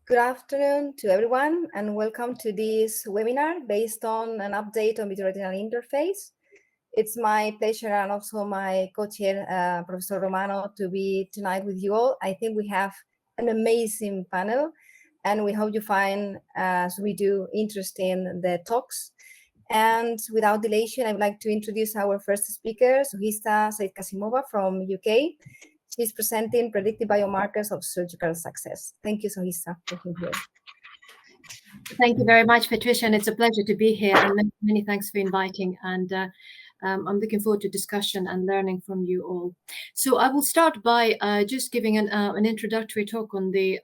Good afternoon to everyone, and welcome to this webinar based on an update on vitreoretinal interface. It's my pleasure and also my co-chair, Professor Romano, to be tonight with you all. I think we have an amazing panel, and we hope you find, as we do, interesting the talks. And without dilation, I would like to introduce our first speaker, Shohista Saidkasimova from UK. She's presenting predictive biomarkers of surgical success. Thank you, Shohista, for being here. Thank you very much, Patricia, and it's a pleasure to be here. And many thanks for inviting. And I'm looking forward to discussion and learning from you all. So I will start by just giving an introductory talk on the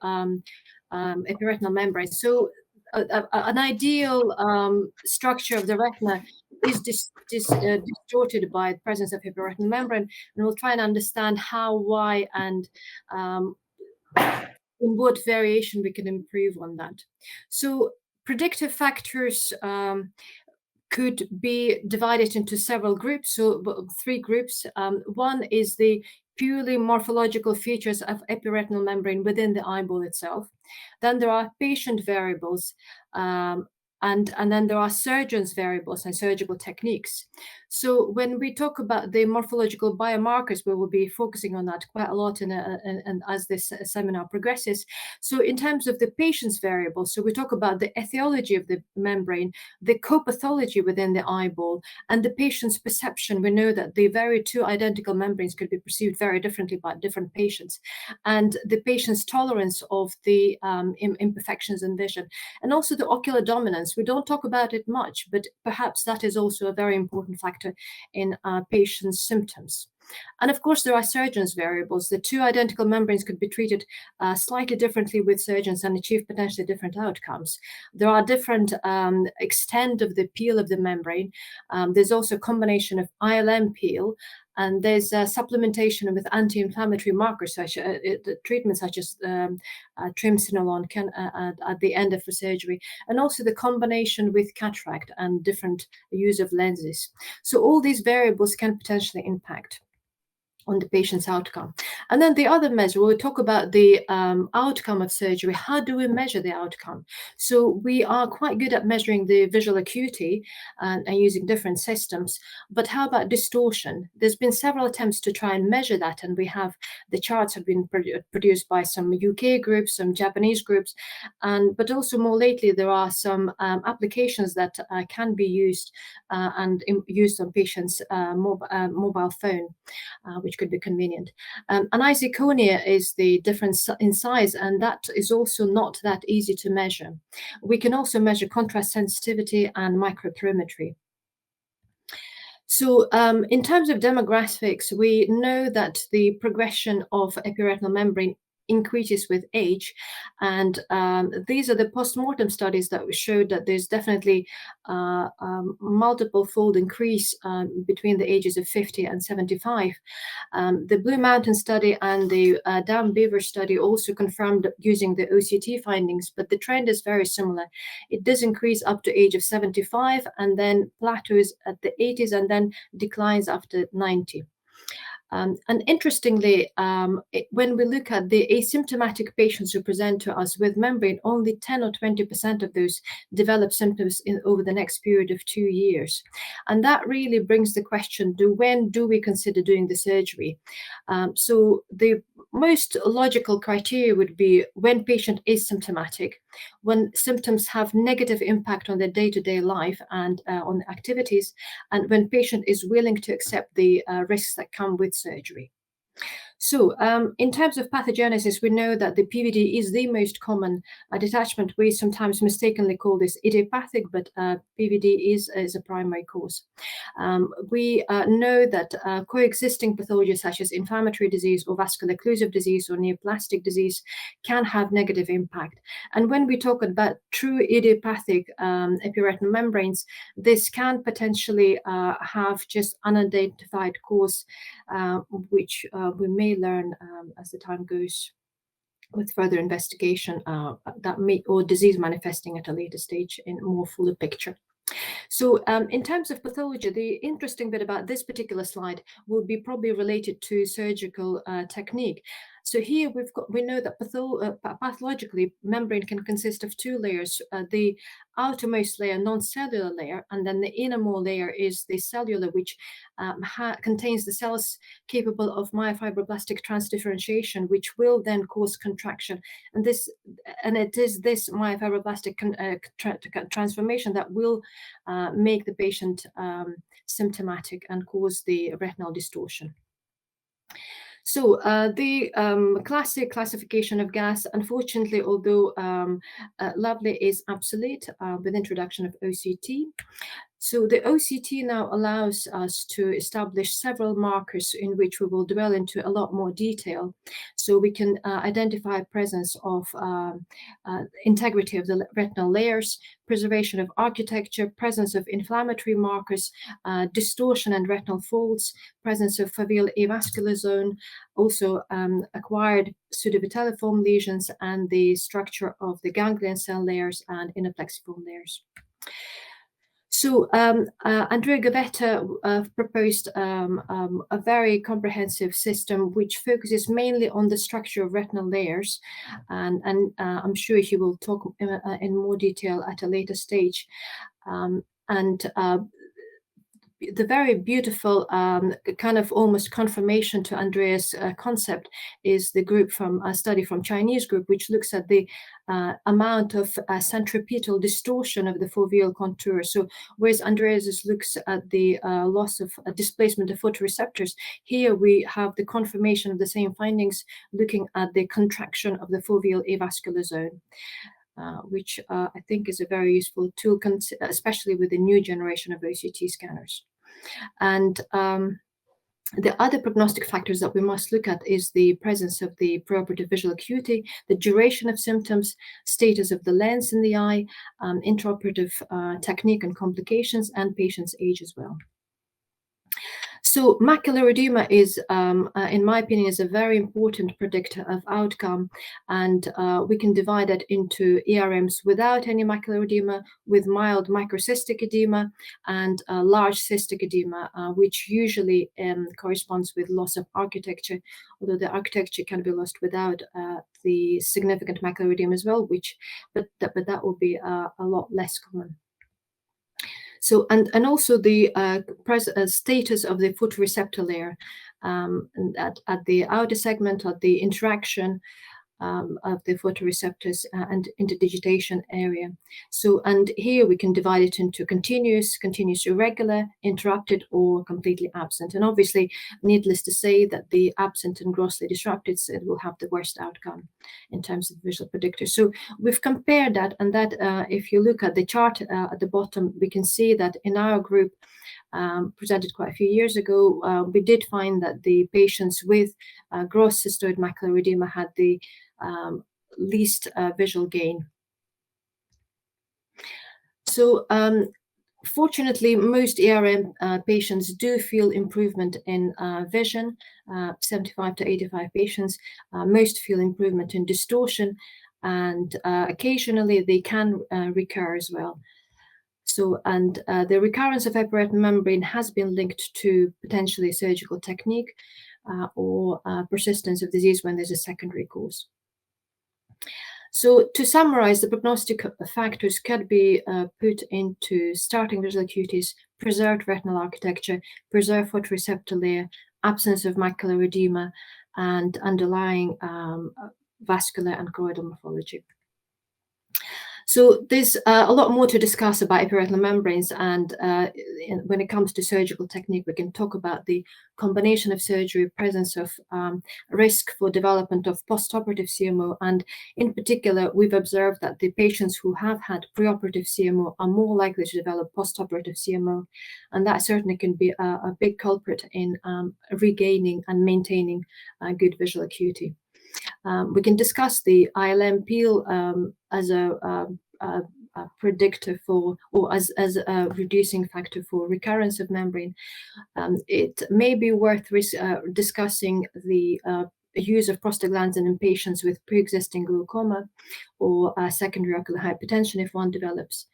epiretinal membrane. So an ideal structure of the retina is distorted by the presence of epiretinal membrane, and we'll try and understand how, why, and in what variation we can improve on that. So predictive factors could be divided into several groups, so 3 groups. One is the purely morphological features of epiretinal membrane within the eyeball itself. Then there are patient variables, and then there are surgeon's variables and surgical techniques. So when we talk about the morphological biomarkers, we will be focusing on that quite a lot and as this seminar progresses. So in terms of the patient's variables, so we talk about the etiology of the membrane, the co-pathology within the eyeball, and the patient's perception. We know that the very 2 identical membranes could be perceived very differently by different patients, and the patient's tolerance of the imperfections in vision, and also the ocular dominance. We don't talk about it much, but perhaps that is also a very important factor in patients' symptoms. And of course, there are surgeon's variables. The 2 identical membranes could be treated slightly differently with surgeons and achieve potentially different outcomes. There are different extent of the peel of the membrane. There's also a combination of ILM peel, and there's supplementation with anti-inflammatory markers, such treatments such as triamcinolone can at the end of the surgery, and also the combination with cataract and different use of lenses. So all these variables can potentially impact on the patient's outcome. And then the other measure, we'll talk about the outcome of surgery. How do we measure the outcome? So we are quite good at measuring the visual acuity and using different systems, but how about distortion? There's been several attempts to try and measure that, and we have the charts have been produced by some UK groups, some Japanese groups, but also more lately there are some applications that can be used and used on patients' mobile phone, which could be convenient. Anisoconia is the difference in size, and that is also not that easy to measure. We can also measure contrast sensitivity and microperimetry. So in terms of demographics, we know that the progression of epiretinal membrane increases with age, and these are the post-mortem studies that showed that there's definitely multiple fold increase between the ages of 50 and 75. The Blue Mountain study and the Down Beaver study also confirmed using the OCT findings, but the trend is very similar. It does increase up to age of 75 and then plateaus at the 80s and then declines after 90. And interestingly, when we look at the asymptomatic patients who present to us with membrane, only 10 or 20% of those develop symptoms over the next period of 2 years. And that really brings the question, when do we consider doing the surgery? So the most logical criteria would be when patient is symptomatic, when symptoms have negative impact on their day-to-day life and on activities, and when patient is willing to accept the risks that come with surgery. So in terms of pathogenesis, we know that the PVD is the most common detachment. We sometimes mistakenly call this idiopathic, but PVD is a primary cause. We know that coexisting pathologies such as inflammatory disease or vascular occlusive disease or neoplastic disease can have negative impact. And when we talk about true idiopathic epiretinal membranes, this can potentially have just unidentified cause, which we may learn as the time goes with further investigation or disease manifesting at a later stage in a more fuller picture. So in terms of pathology, the interesting bit about this particular slide will be probably related to surgical technique. So here we know that pathologically membrane can consist of two layers, the outermost layer, non-cellular layer, and then the innermost layer is the cellular, which contains the cells capable of myofibroblastic transdifferentiation, which will then cause contraction. And it is this myofibroblastic transformation that will make the patient symptomatic and cause the retinal distortion. So the classic classification of gas, unfortunately, although lovely, is obsolete with introduction of OCT. So the OCT now allows us to establish several markers in which we will dwell into a lot more detail. So we can identify presence of integrity of the retinal layers, preservation of architecture, presence of inflammatory markers, distortion and retinal folds, presence of foveal avascular zone, also acquired pseudovitelliform lesions, and the structure of the ganglion cell layers and inoplexiform layers. So Andrea Govetto proposed a very comprehensive system which focuses mainly on the structure of retinal layers, and I'm sure he will talk in more detail at a later stage. The very beautiful kind of almost confirmation to Andrea's concept is the group from a study from Chinese group, which looks at the amount of centripetal distortion of the foveal contour. So whereas Andrea's looks at the loss of displacement of photoreceptors, here we have the confirmation of the same findings looking at the contraction of the foveal avascular zone. Which I think is a very useful tool, especially with the new generation of OCT scanners. And the other prognostic factors that we must look at is the presence of the preoperative visual acuity, the duration of symptoms, status of the lens in the eye, intraoperative technique and complications, and patient's age as well. So macular edema is, in my opinion, is a very important predictor of outcome, and we can divide it into ERMs without any macular edema, with mild microcystic edema, and large cystic edema, which usually corresponds with loss of architecture, although the architecture can be lost without the significant macular edema as well, but that will be a lot less common. So and also the status of the photoreceptor layer at the outer segment of the interaction of the photoreceptors and interdigitation area. So, and here we can divide it into continuous, irregular, interrupted, or completely absent. And obviously, needless to say that the absent and grossly disrupted will have the worst outcome in terms of visual predictors. So we've compared that, and that if you look at the chart at the bottom, we can see that in our group, presented quite a few years ago, we did find that the patients with gross cystoid macular edema had the least visual gain. So fortunately, most ERM patients do feel improvement in vision, 75 to 85 patients. Most feel improvement in distortion, and occasionally they can recur as well. So, and the recurrence of epiretinal membrane has been linked to potentially surgical technique or persistence of disease when there's a secondary cause. So to summarize, the prognostic factors could be put into starting visual acuities, preserved retinal architecture, preserved photoreceptor layer, absence of macular edema, and underlying vascular and choroidal morphology. So there's a lot more to discuss about epiretinal membranes, and when it comes to surgical technique, we can talk about the combination of surgery, presence of risk for development of postoperative CMO, and in particular, we've observed that the patients who have had preoperative CMO are more likely to develop postoperative CMO, and that certainly can be a big culprit in regaining and maintaining good visual acuity. We can discuss the ILM peel as a predictor for, or as a reducing factor for recurrence of membrane. It may be worth discussing the use of prostaglandin in patients with pre-existing glaucoma or secondary ocular hypertension if one develops,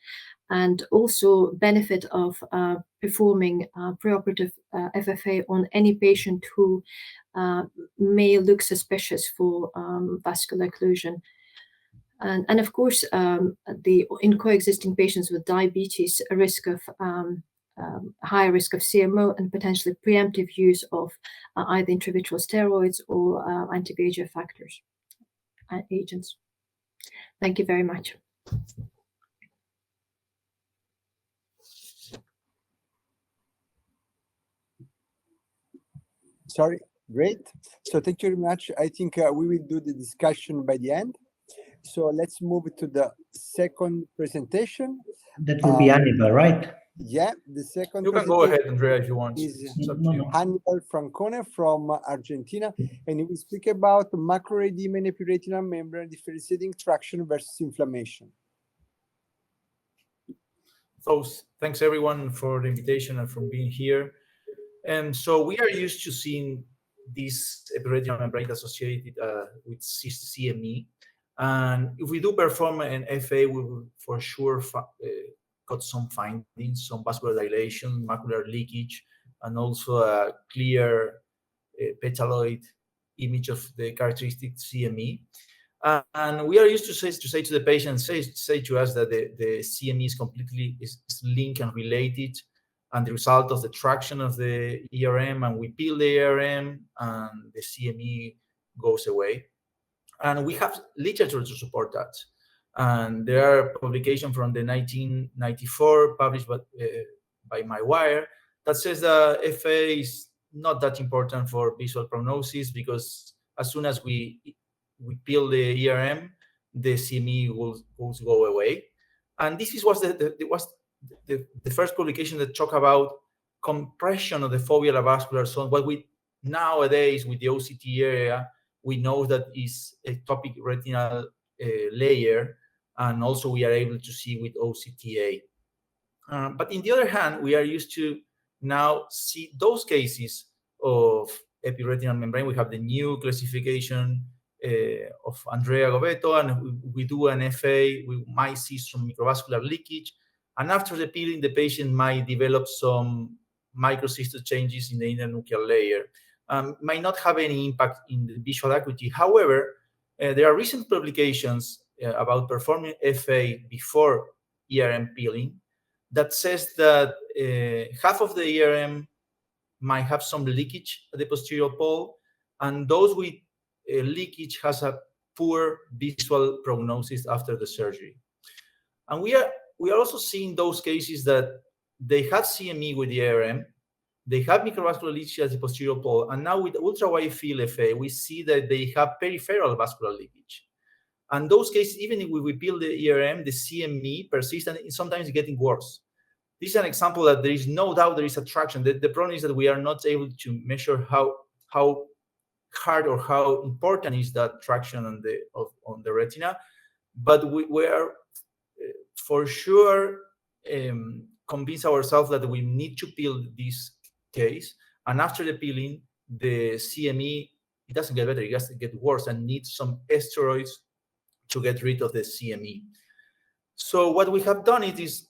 and also benefit of performing preoperative FFA on any patient who may look suspicious for vascular occlusion. And of course, in coexisting patients with diabetes, a risk of higher risk of CMO and potentially preemptive use of either intravitreal steroids or anti-VEGF factors agents. Thank you very much. Sorry, great. So thank you very much. I think we will do the discussion by the end. So let's move to the second presentation. That will be Anibal, right? Yeah, the second. You can go ahead, Andrea, if you want. Is No. Anibal Francone from Argentina, and he will speak about macular edema and epiretinal membrane differentiating traction versus inflammation. So thanks everyone for the invitation and for being here. And so we are used to seeing this epiretinal membrane associated with CME. And if we do perform an FA, we will for sure got some findings, some vascular dilation, macular leakage, and also a clear petaloid image of the characteristic CME. And we are used to say to the patient, say to us that the CME is completely linked and related, and the result of the traction of the ERM, and we peel the ERM, and the CME goes away. And we have literature to support that. And there are publications from the 1994 published by MyWire that says that FA is not that important for visual prognosis, because as soon as we peel the ERM, the CME will go away. And this was the first publication that talked about compression of the foveal avascular zone. What we nowadays with the OCT area, we know that is a topic retinal layer, and also we are able to see with OCTA. But in the other hand, we are used to now see those cases of epiretinal membrane. We have the new classification of Andrea Govetto, and we do an FA, we might see some microvascular leakage. And after the peeling, the patient might develop some microcystoid changes in the internuclear layer. Might not have any impact in the visual acuity. However, there are recent publications about performing FA before ERM peeling that says that half of the ERM might have some leakage at the posterior pole, and those with leakage has a poor visual prognosis after the surgery. And we are also seeing those cases that they had CME with the ERM, they have microvascular leakage at the posterior pole, and now with ultra-wide field FA, we see that they have peripheral vascular leakage. And those cases, even if we peel the ERM, the CME persists and is sometimes getting worse. This is an example that there is no doubt there is a traction. The problem is that we are not able to measure how hard or how important is that traction on the retina, but we are for sure convince ourselves that we need to peel this case, and after the peeling, the CME, it doesn't get better, it has to get worse and needs some steroids to get rid of the CME. So what we have done is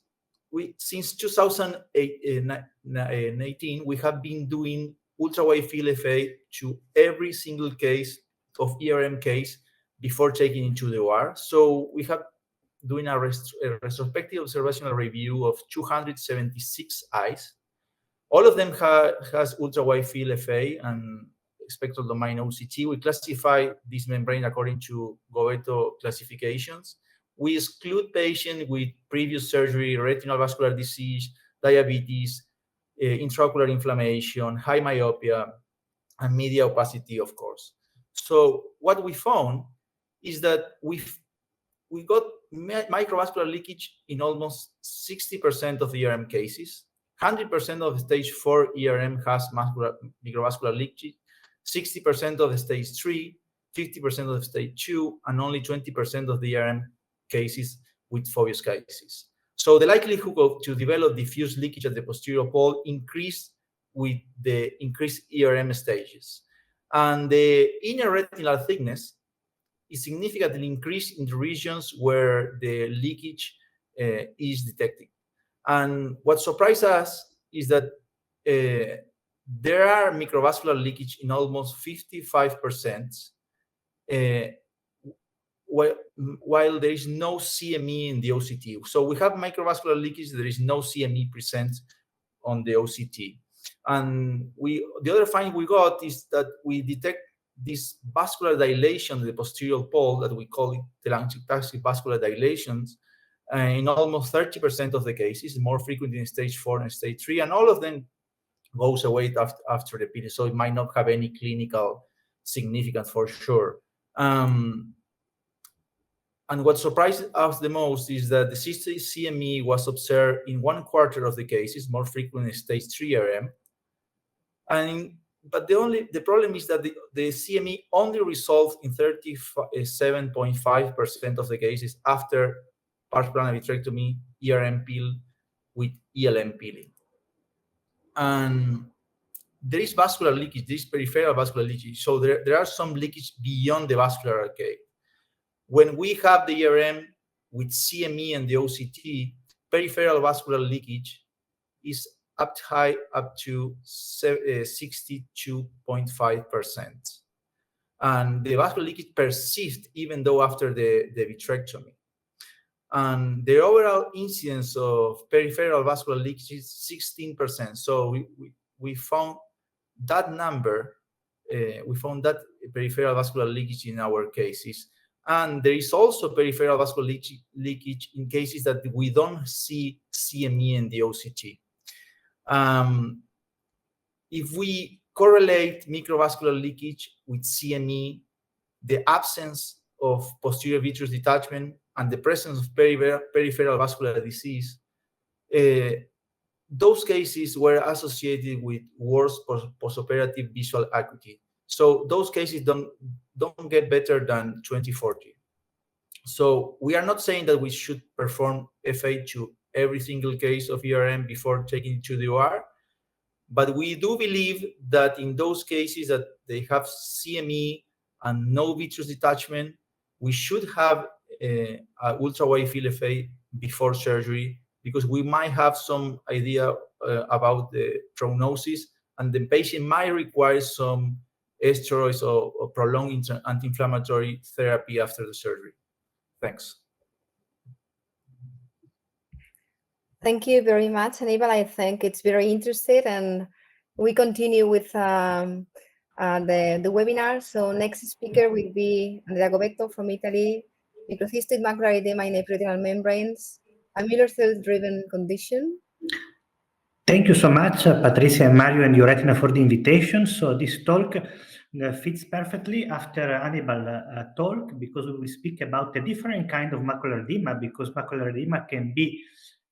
since 2018, we have been doing ultra-wide field FA to every single case of ERM case before taking into the OR. So we have doing a retrospective observational review of 276 eyes. All of them has ultra-wide field FA and spectral domain OCT. We classify this membrane according to Govetto classifications. We exclude patients with previous surgery, retinal vascular disease, diabetes, intraocular inflammation, high myopia, and media opacity, of course. So what we found is that we got microvascular leakage in almost 60% of the ERM cases. 100% of the stage 4 ERM has microvascular leakage, 60% of the stage 3, 50% of the stage 2, and only 20% of the ERM cases with foveal cases. So the likelihood to develop diffuse leakage at the posterior pole increased with the increased ERM stages. And the inner retinal thickness is significantly increased in the regions where the leakage is detected. And what surprised us is that there are microvascular leakage in almost 55%, while there is no CME in the OCT. So we have microvascular leakage, there is no CME present on the OCT. And the other finding we got is that we detect this vascular dilation in the posterior pole that we call it telangiectatic vascular dilations in almost 30% of the cases, more frequent in stage 4 and stage 3, and all of them goes away after the period, so it might not have any clinical significance for sure. And what surprised us the most is that the CME was observed in 1/4 of the cases, more frequent in stage 3 RM. But the problem is that the CME only resolved in 37.5% of the cases after partial vitrectomy, ERM peel with ELM peeling. And there is vascular leakage, there is peripheral vascular leakage. So there are some leakage beyond the vascular arcade. When we have the ERM with CME and the OCT, peripheral vascular leakage is up to 62.5%. And the vascular leakage persists even though after the vitrectomy. And the overall incidence of peripheral vascular leakage is 16%. So we found that number, we found that peripheral vascular leakage in our cases. And there is also peripheral vascular leakage in cases that we don't see CME in the OCT. If we correlate microvascular leakage with CME, the absence of posterior vitreous detachment and the presence of peripheral vascular disease, those cases were associated with worse postoperative visual acuity. So those cases don't get better than 20/40. So we are not saying that we should perform FA to every single case of ERM before taking it to the OR, but we do believe that in those cases that they have CME and no vitreous detachment, we should have an ultra-wide field FA before surgery, because we might have some idea about the prognosis, and the patient might require some steroids or prolonged anti-inflammatory therapy after the surgery. Thanks. Thank you very much, Anibal. I think it's very interesting, and we continue with the webinar. So next speaker will be Andrea Govetto from Italy, Microcystoid macular edema in epiretinal membranes, a Müller cell-driven condition. Thank you so much, Patricia and Mario and EURETINA for the invitation. So this talk fits perfectly after Anibal talk, because we will speak about a different kind of macular edema, because macular edema can be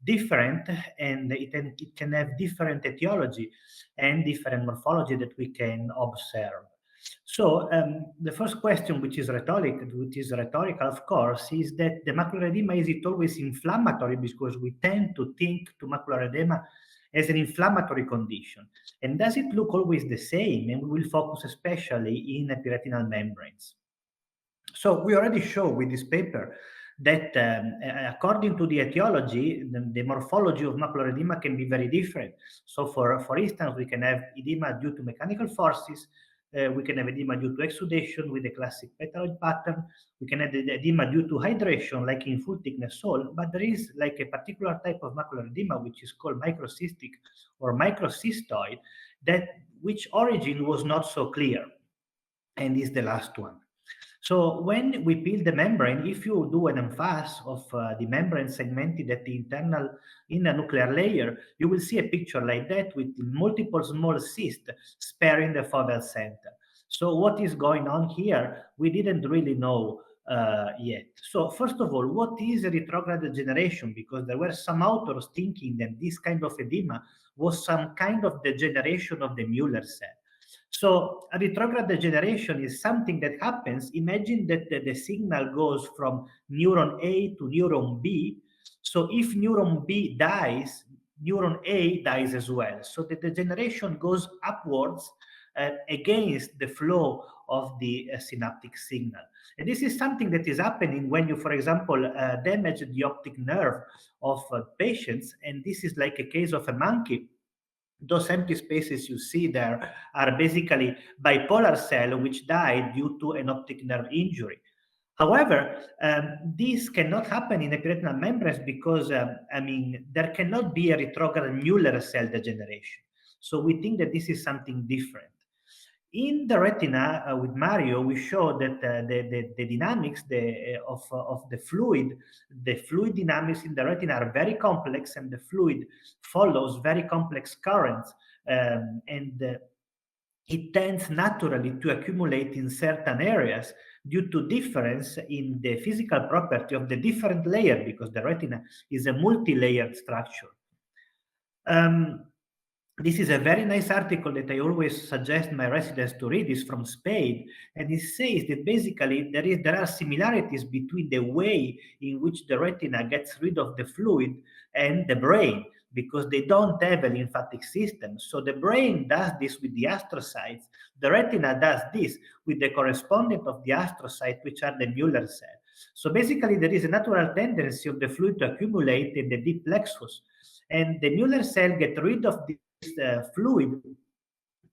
different, and it can have different etiology and different morphology that we can observe. So the first question, which is rhetorical, of course, is that the macular edema, is it always inflammatory? Because we tend to think to macular edema as an inflammatory condition. And does it look always the same? And we will focus especially in epiretinal membranes. So we already show with this paper that according to the etiology, the morphology of macular edema can be very different. So for instance, we can have edema due to mechanical forces, we can have edema due to exudation with a classic pathology pattern, we can have edema due to hydration, like in full thickness sole, but there is like a particular type of macular edema which is called microcystic or microcystoid, which origin was not so clear, and is the last one. So when we peel the membrane, if you do an emphase of the membrane segmented at the internal inner nuclear layer, you will see a picture like that with multiple small cysts sparing the foveal center. So what is going on here, we didn't really know yet. So first of all, what is a retrograde degeneration? Because there were some authors thinking that this kind of edema was some kind of degeneration of the Müller cell. So a retrograde degeneration is something that happens. Imagine that the signal goes from neuron A to neuron B. So if neuron B dies, neuron A dies as well. So the degeneration goes upwards against the flow of the synaptic signal. And this is something that is happening when you, for example, damage the optic nerve of patients. And this is like a case of a monkey. Those empty spaces you see there are basically bipolar cell which died due to an optic nerve injury. However, this cannot happen in epiretinal membranes because, there cannot be a retrograde Müller cell degeneration. So we think that this is something different. In the retina with Mario, we show that the dynamics of the fluid dynamics in the retina are very complex, and the fluid follows very complex currents, and it tends naturally to accumulate in certain areas due to difference in the physical property of the different layer, because the retina is a multi-layered structure. This is a very nice article that I always suggest my residents to read. Is from Spade, and it says that basically there are similarities between the way in which the retina gets rid of the fluid and the brain, because they don't have a lymphatic system. So the brain does this with the astrocytes. The retina does this with the correspondent of the astrocyte, which are the Müller cells. So basically, there is a natural tendency of the fluid to accumulate in the deep plexus, and the Müller cell get rid of this fluid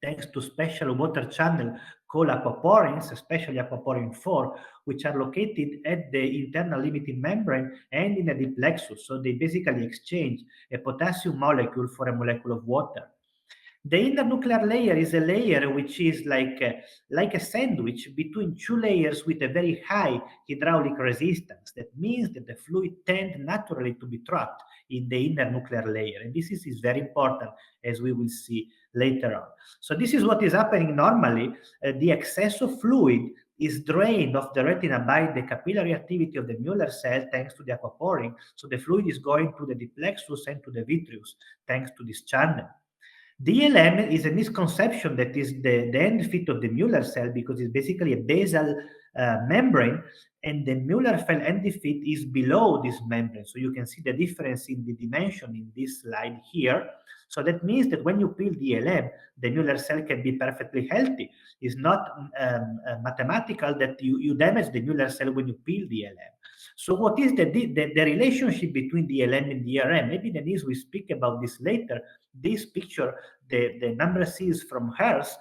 thanks to special water channel called aquaporins, especially aquaporin 4, which are located at the internal limiting membrane and in the deep plexus. So they basically exchange a potassium molecule for a molecule of water. The internuclear layer is a layer which is like a sandwich between two layers with a very high hydraulic resistance. That means that the fluid tends naturally to be trapped in the internuclear layer. And this is very important, as we will see later on. So this is what is happening normally. The excess of fluid is drained of the retina by the capillary activity of the Müller cell thanks to the aquaporin. So the fluid is going to the deep plexus and to the vitreous thanks to this channel. The ELM is a misconception that is the end fit of the Müller cell, because it's basically a basal membrane, and the Müller cell end fit is below this membrane. So you can see the difference in the dimension in this slide here. So that means that when you peel the ELM, the Müller cell can be perfectly healthy. It's not mathematical that you damage the Müller cell when you peel the ELM. So what is the relationship between the ELM and the ERM? Maybe Denise will speak about this later. This picture, the number C is from hers.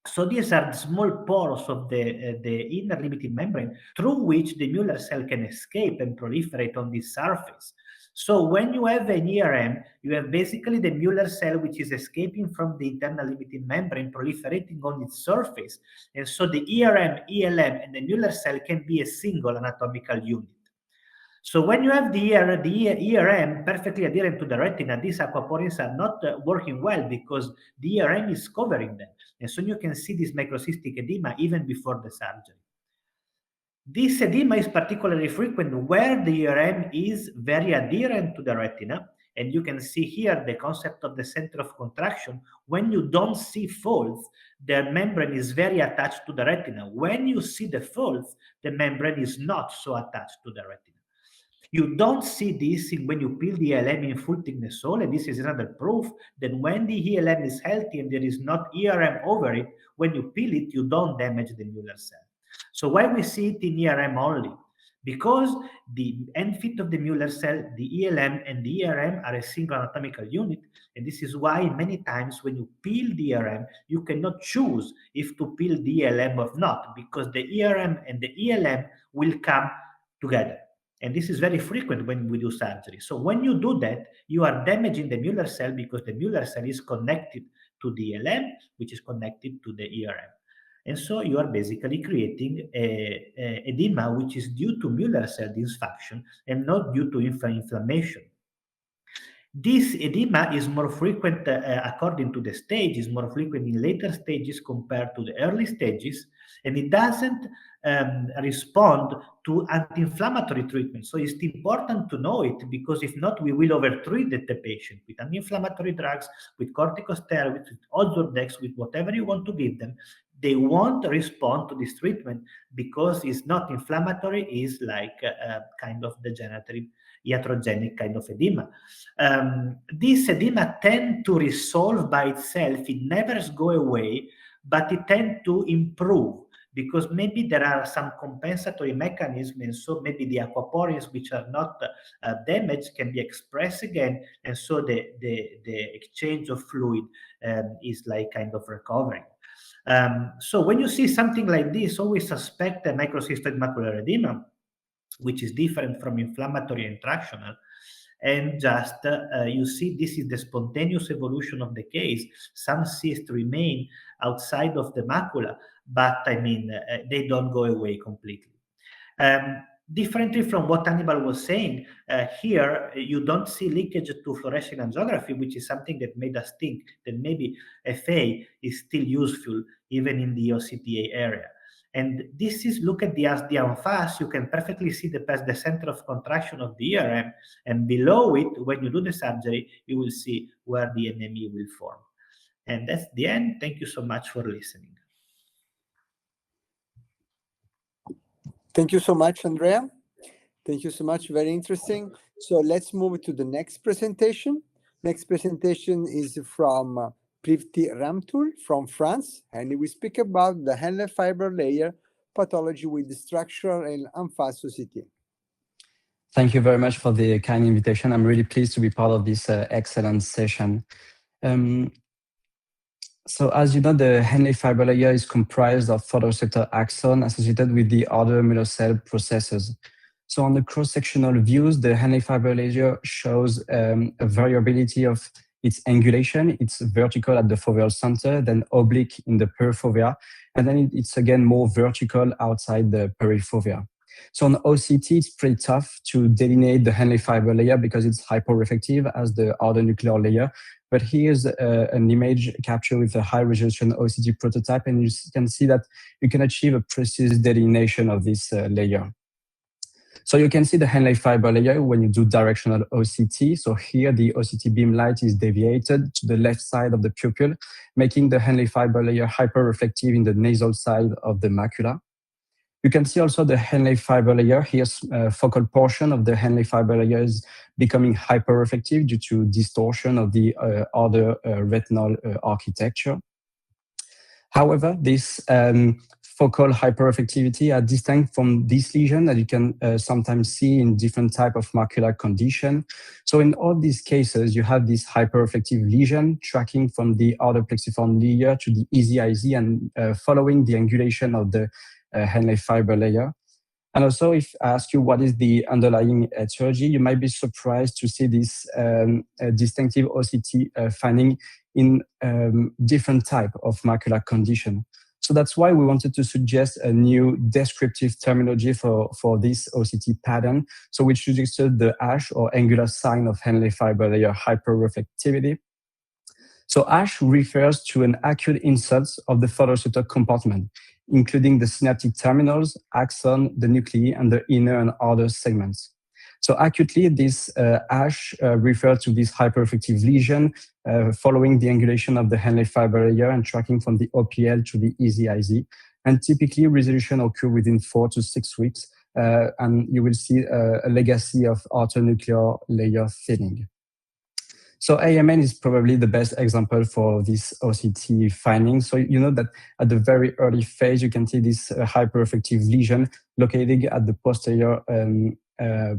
So these are the small pores of the inner limiting membrane through which the Müller cell can escape and proliferate on this surface. So when you have an ERM, you have basically the Müller cell which is escaping from the internal limiting membrane, proliferating on its surface. And so the ERM, ELM, and the Müller cell can be a single anatomical unit. So when you have the ERM perfectly adherent to the retina, these aquaporins are not working well because the ERM is covering them. And so you can see this microcystic edema even before the surgery. This edema is particularly frequent where the ERM is very adherent to the retina. And you can see here the concept of the center of contraction. When you don't see folds, the membrane is very attached to the retina. When you see the folds, the membrane is not so attached to the retina. You don't see this when you peel the ELM in full thickness sole, and this is another proof that when the ELM is healthy and there is not ERM over it, when you peel it, you don't damage the Müller cell. So why we see it in ERM only? Because the end fit of the Müller cell, the ELM and the ERM are a single anatomical unit, and this is why many times when you peel the ERM, you cannot choose if to peel the ELM or not, because the ERM and the ELM will come together. And this is very frequent when we do surgery. So when you do that, you are damaging the Müller cell because the Müller cell is connected to the ELM, which is connected to the ERM. And so you are basically creating a edema which is due to Müller cell dysfunction and not due to inflammation. This edema is more frequent according to the stage, is more frequent in later stages compared to the early stages, and it doesn't respond to anti-inflammatory treatment. So it's important to know it, because if not, we will overtreat the patient with anti-inflammatory drugs, with corticosteroids, with Ozurdex, with whatever you want to give them. They won't respond to this treatment because it's not inflammatory, it's like a kind of degenerative, iatrogenic kind of edema. This edema tends to resolve by itself. It never goes away but it tends to improve because maybe there are some compensatory mechanisms, and so maybe the aquaporins which are not damaged can be expressed again, and so the exchange of fluid is like kind of recovering. So when you see something like this, always suspect a microcystoid macular edema, which is different from inflammatory and tractional. And just you see, this is the spontaneous evolution of the case. Some cysts remain outside of the macula, but I mean, they don't go away completely. Differently from what Anibal was saying, here you don't see leakage to fluorescein angiography, which is something that made us think that maybe FA is still useful even in the OCTA area. And this is, look at the en-face, you can perfectly see the center of contraction of the ERM, and below it, when you do the surgery, you will see where the NME will form. And that's the end. Thank you so much for listening. Thank you so much, Andrea. Thank you so much. Very interesting. So let's move to the next presentation. Next presentation is from Prithvi Ramtohul from France, and we speak about the Henle fiber layer pathology with the structural and en-face OCT. Thank you very much for the kind invitation. I'm really pleased to be part of this excellent session. So as you know, the Henle fiber layer is comprised of photoreceptor axon associated with the other Müller cell processes. So on the cross-sectional views, the Henle fiber layer shows a variability of its angulation. It's vertical at the foveal center, then oblique in the perifovea, and then it's again more vertical outside the perifovea. So on OCT, it's pretty tough to delineate the Henle fiber layer because it's hyperreflective as the outer nuclear layer. But here's an image captured with a high-resolution OCT prototype, and you can see that you can achieve a precise delineation of this layer. So you can see the Henle fiber layer when you do directional OCT. So here the OCT beam light is deviated to the left side of the pupil, making the Henle fiber layer hyperreflective in the nasal side of the macula. You can see also the Henle fiber layer. Here's a focal portion of the Henle fiber layer is becoming hyperreflective due to distortion of the other retinal architecture. However, this focal hyperreflectivity are distinct from this lesion that you can sometimes see in different type of macular condition. So in all these cases, you have this hyperreflective lesion tracking from the outer plexiform layer to the EZIZ and following the angulation of the Henle fiber layer. And also, if I ask you what is the underlying etiology, you might be surprised to see this distinctive OCT finding in different type of macular condition. So that's why we wanted to suggest a new descriptive terminology for this OCT pattern. So we suggested the ASH, or angular sign of Henle fiber layer hyperreflectivity. So ASH refers to an acute insult of the photoreceptor compartment, including the synaptic terminals, axon, the nuclei, and the inner and outer segments. So acutely, this ASH refers to this hyperreflective lesion following the angulation of the Henle fiber layer and tracking from the OPL to the EZIZ. And typically, resolution occurs within 4 to 6 weeks, and you will see a legacy of outer nuclear layer thinning. So AMN is probably the best example for this OCT finding. So you know that at the very early phase, you can see this hyperreflective lesion located at the posterior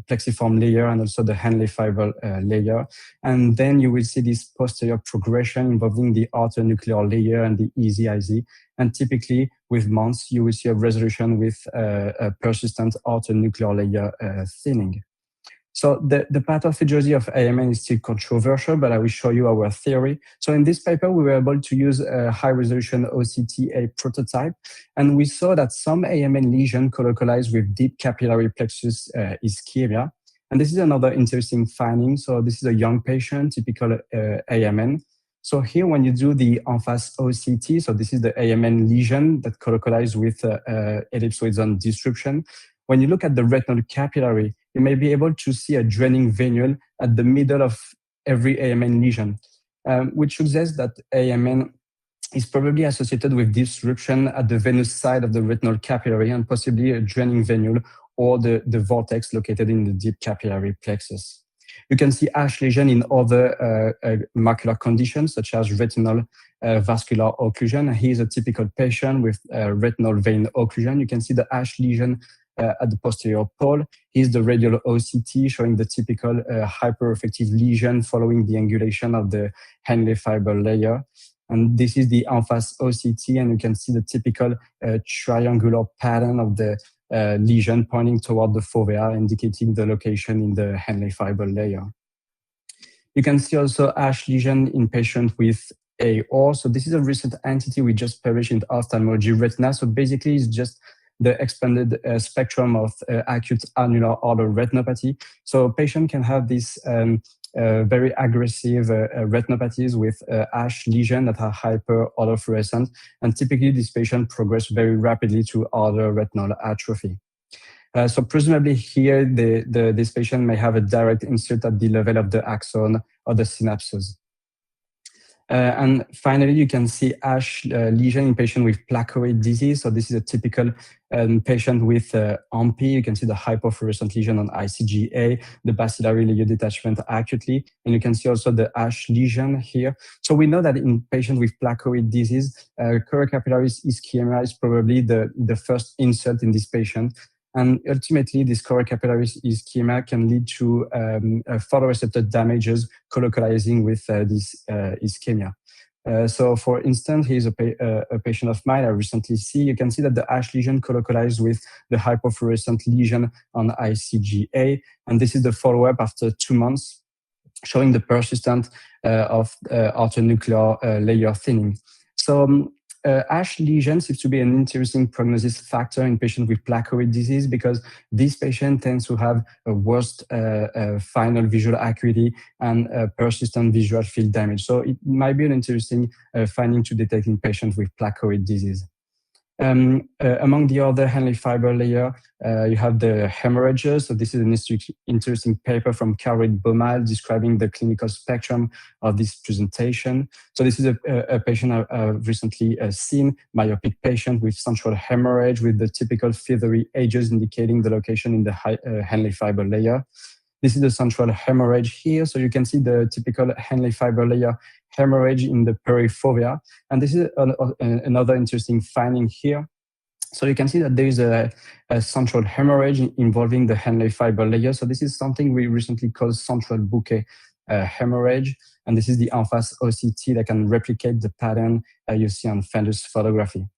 plexiform layer and also the Henle fiber layer. And then you will see this posterior progression involving the outer nuclear layer and the EZIZ. And typically, with months, you will see a resolution with a persistent outer nuclear layer thinning. So the pathophysiology of AMN is still controversial, but I will show you our theory. So in this paper, we were able to use a high-resolution OCTA prototype, and we saw that some AMN lesion colocalized with deep capillary plexus ischemia. And this is another interesting finding. So this is a young patient, typical AMN. So here, when you do the en-face OCT, so this is the AMN lesion that colocalized with ellipsoid zone disruption. When you look at the retinal capillary, you may be able to see a draining venule at the middle of every AMN lesion, which suggests that AMN is probably associated with disruption at the venous side of the retinal capillary and possibly a draining venule or the vortex located in the deep capillary plexus. You can see ash lesion in other macular conditions, such as retinal vascular occlusion. Here's a typical patient with retinal vein occlusion. You can see the ash lesion at the posterior pole. Here's the radial OCT showing the typical hyperreflective lesion following the angulation of the Henle fiber layer. And this is the en face OCT, and you can see the typical triangular pattern of the lesion pointing toward the fovea, indicating the location in the Henle fiber layer. You can see also ash lesion in patients with AR. So this is a recent entity we just published in Ophthalmology Retina. So basically, it's just the expanded spectrum of acute annular order retinopathy. So a patient can have this very aggressive retinopathies with ash lesion that are hyper-autofluorescent, and typically this patient progress very rapidly to other retinal atrophy. So presumably here, this patient may have a direct insult at the level of the axon or the synapses. And finally, you can see ash lesion in patient with placoid disease. So this is a typical patient with AMPI. You can see the hypofluorescent lesion on ICGA, the bacillary layer detachment acutely, and you can see also the ash lesion here. So we know that in patients with placoid disease, choriocapillaris ischemia is probably the first insult in this patient. And ultimately, this choriocapillaris ischemia can lead to photoreceptor damages colocalizing with this ischemia. So for instance, here's a patient of mine I recently see. You can see that the ash lesion colocalized with the hypofluorescent lesion on ICGA. And this is the follow-up after 2 months, showing the persistence of orthonuclear layer thinning. So ash lesion seems to be an interesting prognosis factor in patients with placoid disease, because this patient tends to have a worst final visual acuity and persistent visual field damage. So it might be an interesting finding to detect in patients with placoid disease. Among the other Henle fiber layer, you have the hemorrhages. So this is an interesting paper from Karit Bomal describing the clinical spectrum of this presentation. So this is a patient I've recently seen, myopic patient with central hemorrhage with the typical feathery edges indicating the location in the Henle fiber layer. This is the central hemorrhage here. So you can see the typical Henle fiber layer hemorrhage in the periphovia. And this is another interesting finding here. So you can see that there is a central hemorrhage involving the Henle fiber layer. So this is something we recently called central bouquet hemorrhage. And this is the en face OCT that can replicate the pattern you see on fundus photography.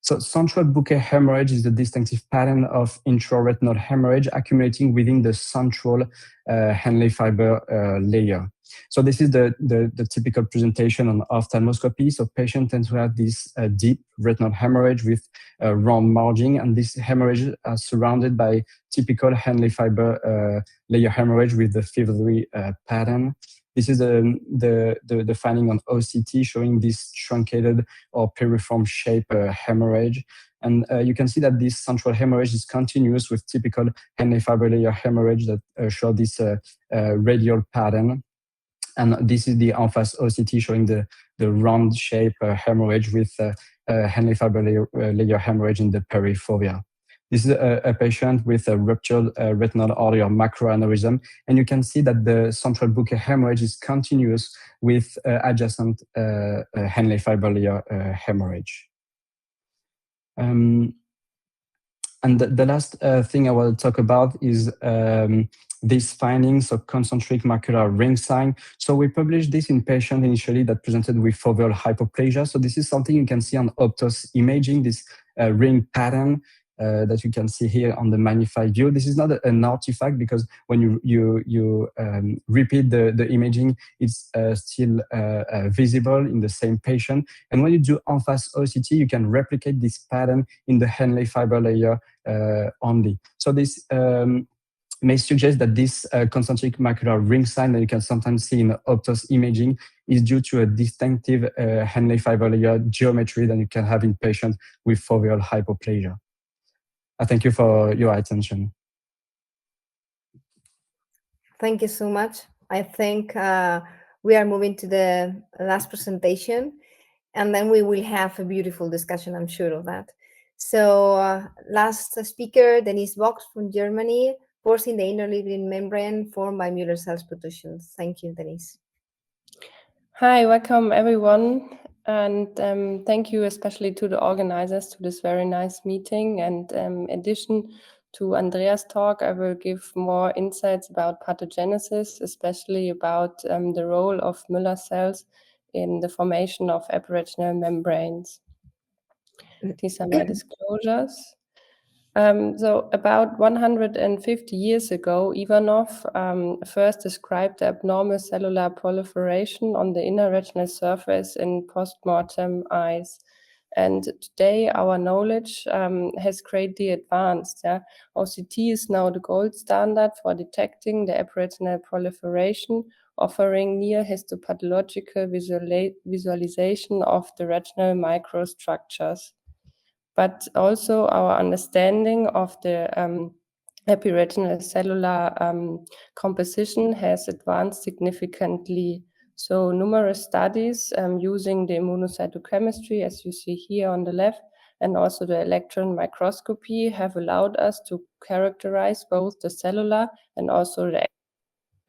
So central bouquet hemorrhage is the distinctive pattern of intraretinal hemorrhage accumulating within the central Henle fiber layer. So this is the typical presentation on ophthalmoscopy. So patients tend to have this deep retinal hemorrhage with round margin, and this hemorrhage are surrounded by typical Henle fiber layer hemorrhage with the feathery pattern. This is the finding on OCT showing this truncated or piriform shape hemorrhage. And you can see that this central hemorrhage is continuous with typical Henle fiber layer hemorrhage that show this radial pattern. And this is the en face OCT showing the round shape hemorrhage with Henle fiber layer hemorrhage in the periphovia. This is a patient with a ruptured retinal artery or macroaneurysm, and you can see that the central bouquet hemorrhage is continuous with adjacent Henle fiber layer hemorrhage. And the last thing I will talk about is these findings of concentric macular ring sign. So we published this in patients initially that presented with foveal hypoplasia. So this is something you can see on optos imaging, this ring pattern that you can see here on the magnified view. This is not an artifact because when you repeat the imaging, it's still visible in the same patient. And when you do en face OCT, you can replicate this pattern in the Henle fiber layer only. So this may suggest that this concentric macular ring sign that you can sometimes see in optos imaging is due to a distinctive Henle fiber layer geometry that you can have in patients with foveal hypoplasia. I thank you for your attention. Thank you so much. I think we are moving to the last presentation, and then we will have a beautiful discussion, I'm sure of that. So last speaker, Denise Vogt from Germany, forcing the inner living membrane formed by Müller cells protrusions. Thank you, Denise. Hi, welcome everyone, and thank you especially to the organizers to this very nice meeting. And in addition to Andrea's talk, I will give more insights about pathogenesis, especially about the role of Müller cells in the formation of epiretinal membranes. These are my disclosures. So about 150 years ago, Ivanov first described the abnormal cellular proliferation on the inner retinal surface in postmortem eyes. And today our knowledge has greatly advanced. Yeah? OCT is now the gold standard for detecting the epiretinal proliferation, offering near histopathological visualization of the retinal microstructures. But also our understanding of the epiretinal cellular composition has advanced significantly. So numerous studies using the immunocytochemistry, as you see here on the left, and also the electron microscopy have allowed us to characterize both the cellular and also the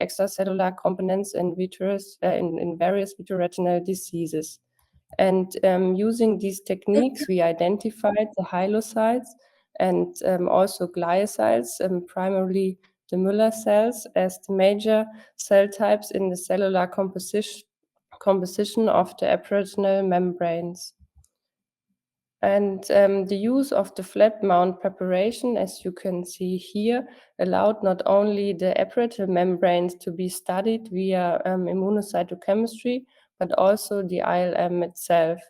extracellular components in various vitreoretinal diseases. And using these techniques, we identified the hyalocytes and also gliacytes, primarily the Müller cells, as the major cell types in the cellular composition of the epiretinal membranes. And the use of the flat mount preparation, as you can see here, allowed not only the epiretinal membranes to be studied via immunocytochemistry, but also the ILM itself.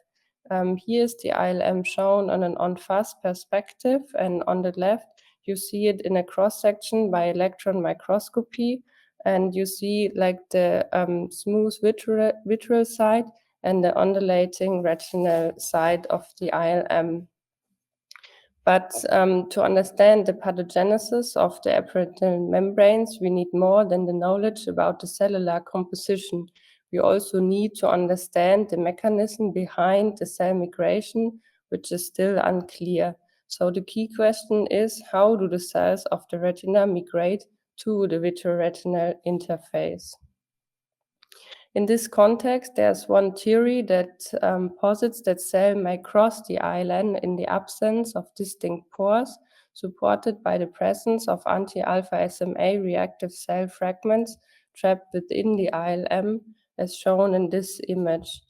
Here's the ILM shown on an en face perspective, and on the left, you see it in a cross-section by electron microscopy, and you see like the smooth vitreal side and the undulating retinal side of the ILM. But to understand the pathogenesis of the epiretinal membranes, we need more than the knowledge about the cellular composition. We also need to understand the mechanism behind the cell migration, which is still unclear. So the key question is, how do the cells of the retina migrate to the vitreoretinal interface? In this context, there's one theory that posits that cell may cross the ILM in the absence of distinct pores, supported by the presence of anti-alpha SMA reactive cell fragments trapped within the ILM, as shown in this image.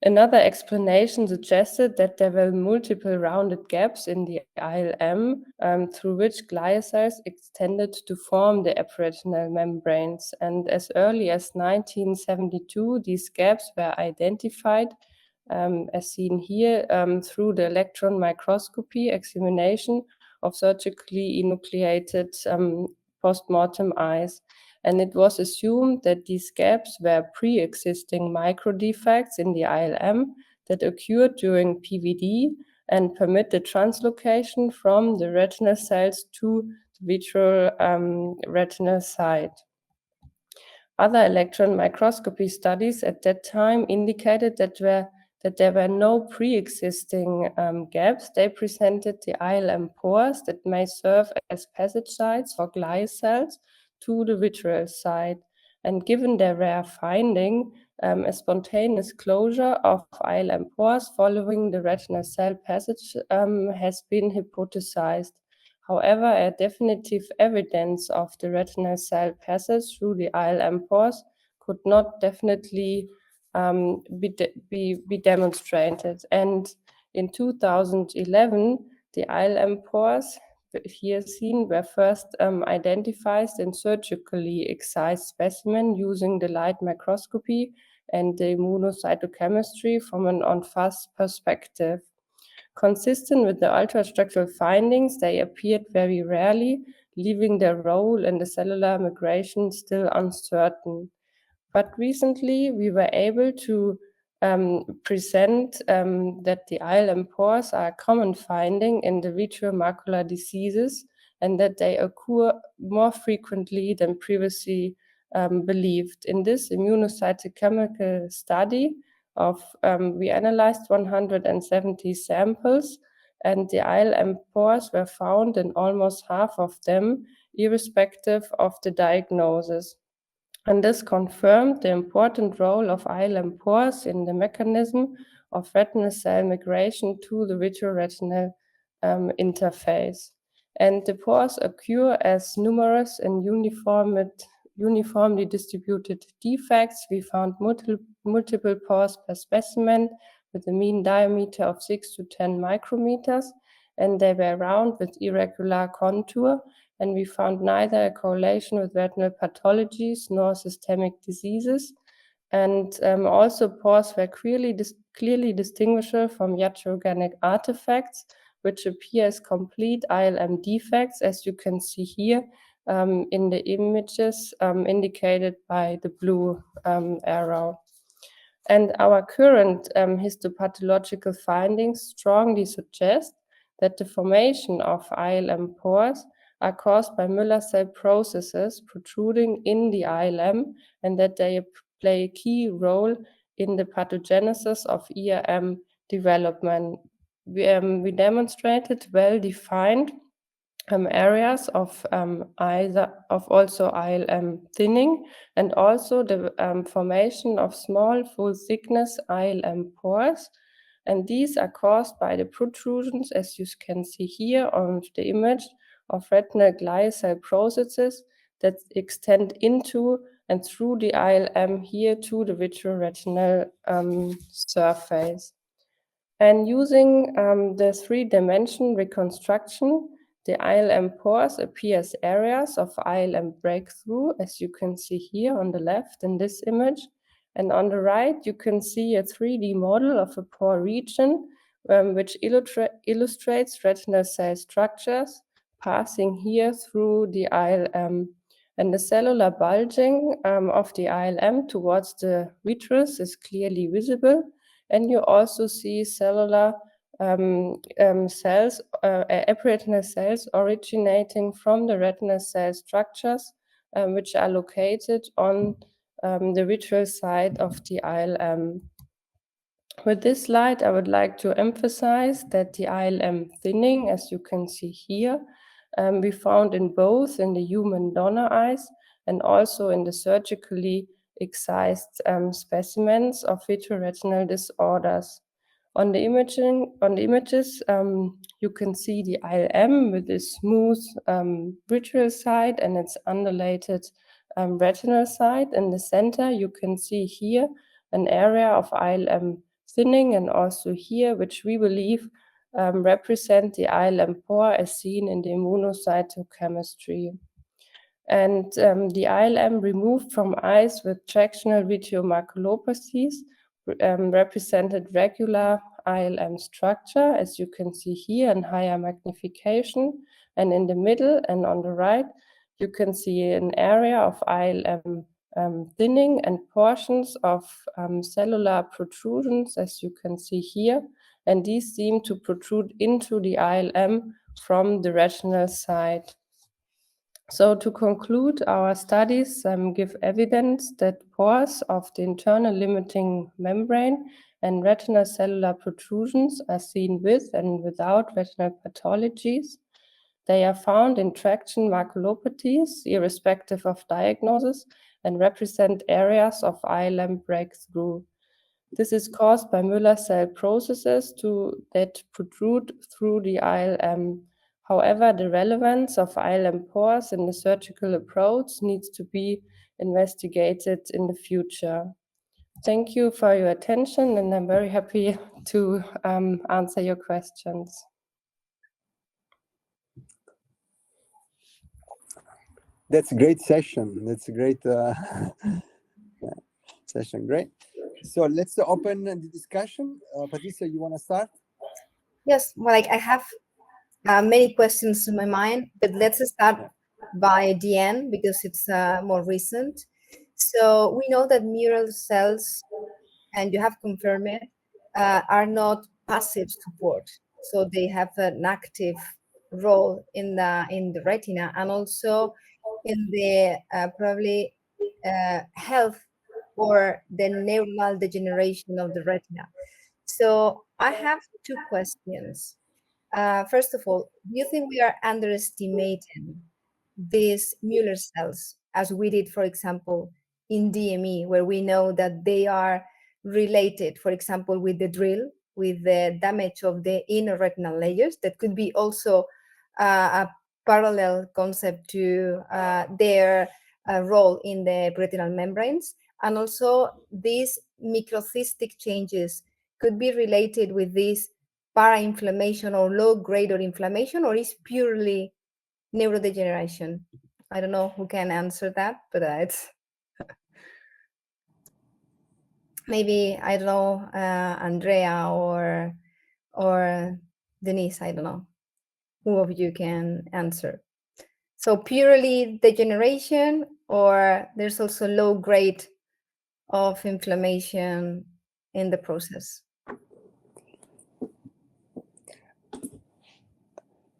Another explanation suggested that there were multiple rounded gaps in the ILM through which glia cells extended to form the epiretinal membranes. And as early as 1972, these gaps were identified, as seen here, through the electron microscopy examination of surgically enucleated postmortem eyes. And it was assumed that these gaps were pre-existing microdefects in the ILM that occurred during PVD and permitted translocation from the retinal cells to the vitreoretinal side. Other electron microscopy studies at that time indicated that there were no pre-existing gaps. They presented the ILM pores that may serve as passage sites for glia cells to the vitreal side. And given their rare finding, a spontaneous closure of ILM pores following the retinal cell passage has been hypothesized. However, a definitive evidence of the retinal cell passage through the ILM pores could not definitely be demonstrated. And in 2011, the ILM pores here seen were first identified in surgically excised specimen using the light microscopy and the immunocytochemistry from an en face perspective. Consistent with the ultrastructural findings, they appeared very rarely, leaving their role in the cellular migration still uncertain. But recently, we were able to present that the ILM pores are a common finding in the vitreomacular diseases and that they occur more frequently than previously believed. In this immunocytochemical study, we analyzed 170 samples, and the ILM pores were found in almost half of them irrespective of the diagnosis. And this confirmed the important role of ILM pores in the mechanism of retinal cell migration to the vitreoretinal interface. And the pores occur as numerous and uniformly distributed defects. We found multiple pores per specimen with a mean diameter of 6 to 10 micrometers, and they were round with irregular contour, and we found neither a correlation with retinal pathologies nor systemic diseases. And also pores were clearly distinguishable from iatrogenic artifacts, which appear as complete ILM defects, as you can see here in the images indicated by the blue arrow. And our current histopathological findings strongly suggest that the formation of ILM pores are caused by Müller cell processes protruding in the ILM, and that they play a key role in the pathogenesis of ERM development. We demonstrated well-defined areas of also ILM thinning, and also the formation of small full-thickness ILM pores. And these are caused by the protrusions, as you can see here on the image, of retinal glial cell processes that extend into and through the ILM here to the vitreoretinal surface. And using the three-dimension reconstruction, the ILM pores appear as areas of ILM breakthrough, as you can see here on the left in this image. And on the right, you can see a 3D model of a pore region, which illustrates retinal cell structures passing here through the ILM. And the cellular bulging of the ILM towards the vitreous is clearly visible. And you also see cellular cells, epiretinal cells originating from the retinal cell structures, which are located on the vitreal side of the ILM. With this slide, I would like to emphasize that the ILM thinning, as you can see here, we found in both in the human donor eyes and also in the surgically excised specimens of vitreoretinal disorders. On the images, you can see the ILM with a smooth vitreal side and its undulated retinal side. In the center, you can see here an area of ILM thinning, and also here, which we believe represent the ILM pore as seen in the immunocytochemistry. And the ILM removed from eyes with tractional vitreomaculopathies represented regular ILM structure, as you can see here in higher magnification. And in the middle and on the right, you can see an area of ILM thinning and portions of cellular protrusions, as you can see here. And these seem to protrude into the ILM from the retinal side. So to conclude, our studies give evidence that pores of the internal limiting membrane and retinal cellular protrusions are seen with and without retinal pathologies. They are found in traction maculopathies, irrespective of diagnosis, and represent areas of ILM breakthrough. This is caused by Müller cell processes that protrude through the ILM. However, the relevance of ILM pores in the surgical approach needs to be investigated in the future. Thank you for your attention, and I'm very happy to answer your questions. That's a great session. That's a great session. Great. So let's open the discussion. Patricia, you want to start? Yes, well, I have many questions in my mind, but let's start by the end because it's more recent. So we know that neural cells, and you have confirmed it, are not passive support. So they have an active role in the retina and also in the probably health or the neuronal degeneration of the retina. So I have two questions. First of all, do you think we are underestimating these Müller cells, as we did, for example, in DME, where we know that they are related, for example, with the drill, with the damage of the inner retinal layers. That could be also a parallel concept to their role in the retinal membranes. And also these microcystic changes could be related with this para-inflammation or low-grade or inflammation, or is purely neurodegeneration? I don't know who can answer that, but it's maybe, I don't know, Andrea or Denise, I don't know. Who of you can answer? So purely degeneration, or there's also low grade of inflammation in the process?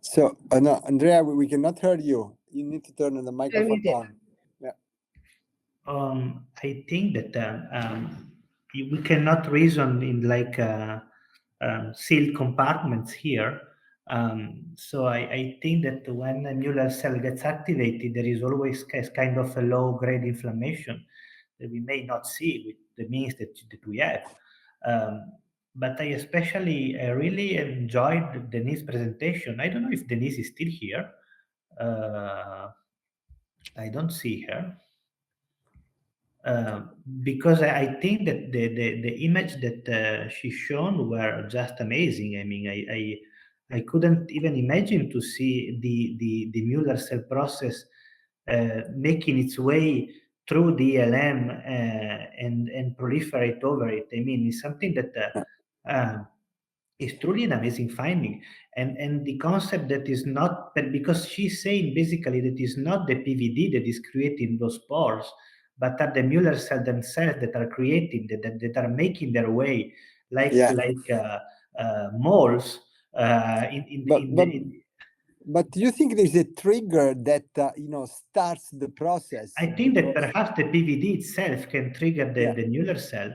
So, no, Andrea, we cannot hear you. You need to turn the microphone on. Yeah. I think that we cannot reason in like sealed compartments here. So I think that when a Müller cell gets activated, there is always kind of a low-grade inflammation that we may not see with the means that we have. But I especially really enjoyed Denise's presentation. I don't know if Denise is still here. I don't see her. Because I think that the image that she's shown were just amazing. I mean, I couldn't even imagine to see the Müller cell process making its way through the ELM and proliferate over it. I mean, it's something that is truly an amazing finding. And the concept that is not, because she's saying basically that it's not the PVD that is creating those pores, but are the Müller cells themselves that are creating, that are making their way like moles But do you think there's a trigger that starts the process? I think that perhaps the PVD itself can trigger the Müller cell,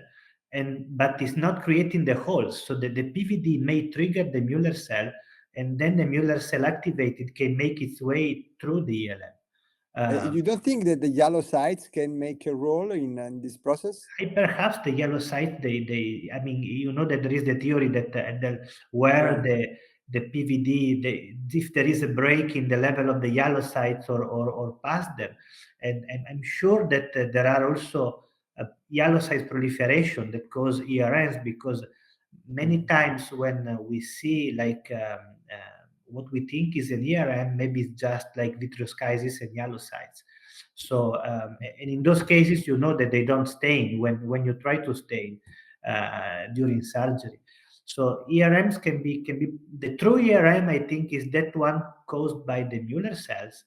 but it's not creating the holes. So that the PVD may trigger the Müller cell, and then the Müller cell activated can make its way through the ELM. You don't think that the yellow sites can make a role in this process? Perhaps the yellow sites, I mean, you know that there is the theory that where the PVD, if there is a break in the level of the yellow sites or past them, and I'm sure that there are also yellow site proliferation that cause ERNs, because many times when we see like what we think is an ERN, maybe it's just like vitreoschisis and yellow sites. So, and in those cases, you know that they don't stain when you try to stain during surgery. So ERMs can be the true ERM, I think, is that one caused by the Müller cells.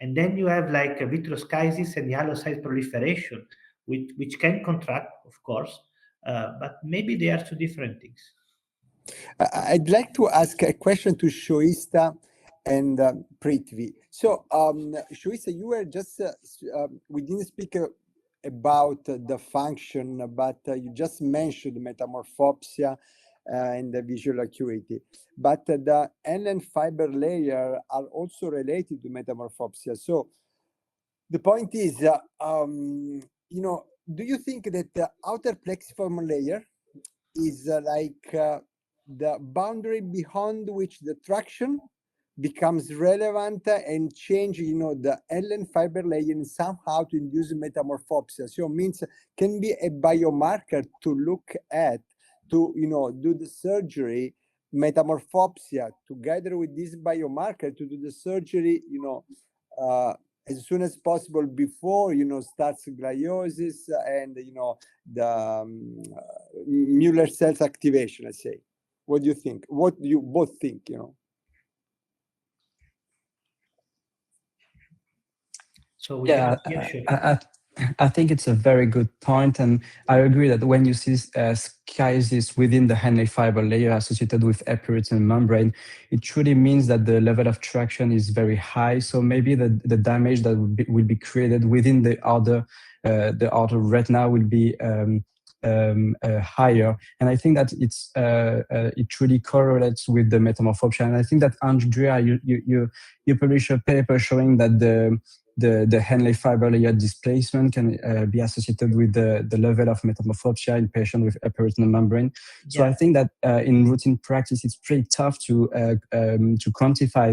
And then you have like a vitreoschisis and yellow site proliferation, which can contract, of course, but maybe they are two different things. I'd like to ask a question to Shohista and Prithvi. So, Shohista, you were just, we didn't speak about the function, but you just mentioned metamorphopsia and the visual acuity. But the Henle fiber layer are also related to metamorphopsia. So the point is, do you think that the outer plexiform layer is the boundary beyond which the traction becomes relevant and change, the Henle fiber layer somehow to induce metamorphopsia? So it means can be a biomarker to look at, to, do the surgery, metamorphopsia, together with this biomarker to do the surgery, as soon as possible before, starts gliosis and, the Müller cells activation, let's say. What do you think? What do you both think, So I think it's a very good point, and I agree that when you see schisis within the Henle fiber layer associated with epiretinal membrane, it truly means that the level of traction is very high. So maybe the damage that will be created within the outer retina will be higher. And I think that it truly correlates with the metamorphopsia. And I think that Andrea, you published a paper showing that the Henle fiber layer displacement can be associated with the level of metamorphopsia in patients with epiretinal membrane. So I think that in routine practice, it's pretty tough to quantify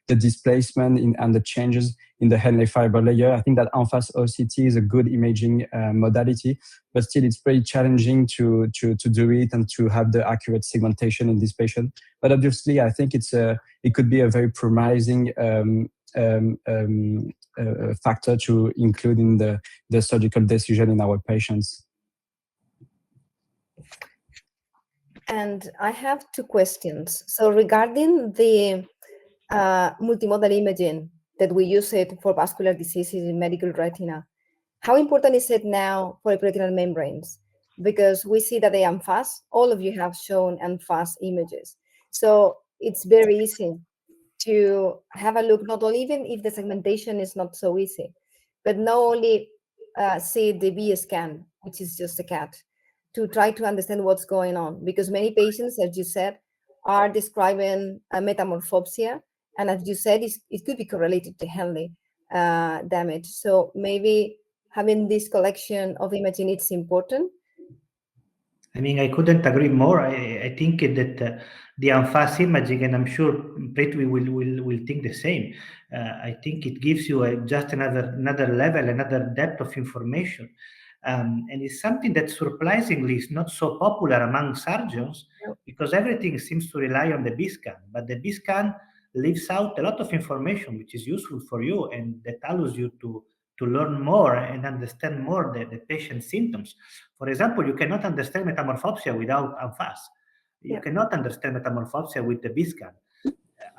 the displacement and the changes in the Henle fiber layer. I think that en-face OCT is a good imaging modality, but still it's pretty challenging to do it and to have the accurate segmentation in this patient. But obviously, I think it could be a very promising factor to include in the surgical decision in our patients. And I have two questions. So regarding the multimodal imaging that we use it for vascular diseases in medical retina, how important is it now for epiretinal membranes? Because we see that they are fast. All of you have shown fast images. So it's very easy to have a look, not only even if the segmentation is not so easy, but not only see the B scan, which is just a cat, to try to understand what's going on. Because many patients, as you said, are describing a metamorphopsia. And as you said, it could be correlated to Henle damage. So maybe having this collection of imaging, it's important. I mean, I couldn't agree more. I think that the en-face imaging, and I'm sure Prithvi will think the same. I think it gives you just another level, another depth of information. And it's something that surprisingly is not so popular among surgeons, because everything seems to rely on the B-scan. But the B-scan leaves out a lot of information which is useful for you and that allows you to learn more and understand more the patient's symptoms. For example, you cannot understand metamorphopsia without en-face. You cannot understand metamorphopsia with the B-scan.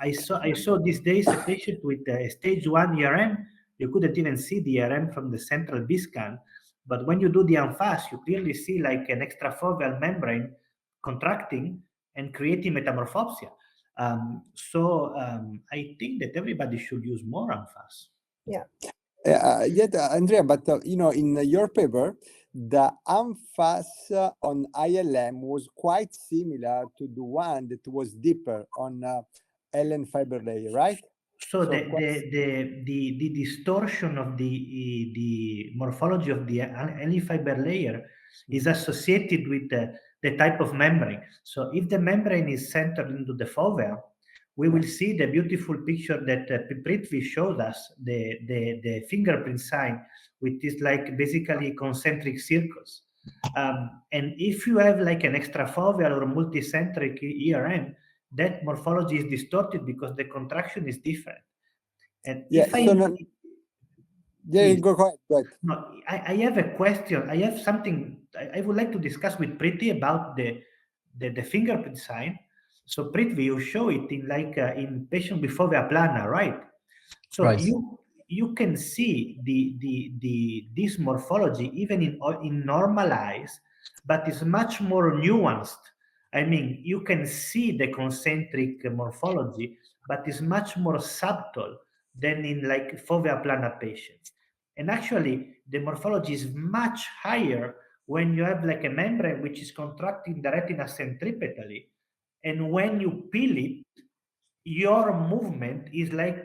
I saw these days a patient with stage 1 ERM. You couldn't even see the ERM from the central B-scan. But when you do the en-face, you clearly see like an extrafoveal membrane contracting and creating metamorphopsia. I think that everybody should use more en-face. Andrea, but in your paper, the en-face on ILM was quite similar to the one that was deeper on LN fiber layer, right? So the distortion of the morphology of the LN fiber layer is associated with the type of membrane. So if the membrane is centered into the fovea, we will see the beautiful picture that Prithvi showed us, the fingerprint sign, which is like basically concentric circles. And if you have like an extrafoveal or multicentric ERM, that morphology is distorted because the contraction is different. And go ahead. No, I have a question. I have something I would like to discuss with Prithvi about the fingerprint sign. So Prithvi, you show it in in patient with fovea plana, right? So right. You can see this morphology even in normal eyes, but it's much more nuanced. I mean, you can see the concentric morphology, but it's much more subtle than in like fovea plana patients. And actually, the morphology is much higher when you have like a membrane which is contracting the retina centripetally. And when you peel it, your movement is like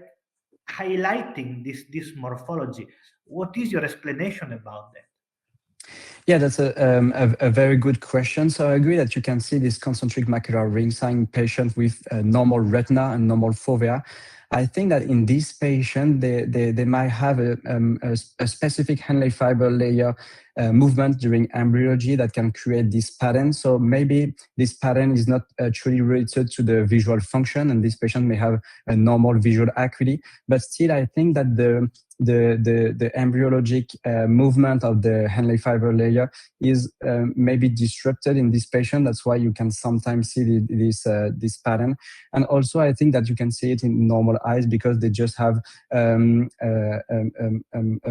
highlighting this morphology. What is your explanation about that? Yeah, that's a very good question. So I agree that you can see this concentric macular ring sign patient with normal retina and normal fovea. I think that in this patient, they might have a specific Henle fiber layer movement during embryology that can create this pattern. So maybe this pattern is not truly related to the visual function, and this patient may have a normal visual acuity. But still, I think that the embryologic movement of the Henle fiber layer is maybe disrupted in this patient. That's why you can sometimes see this pattern. And also, I think that you can see it in normal eyes because they just have a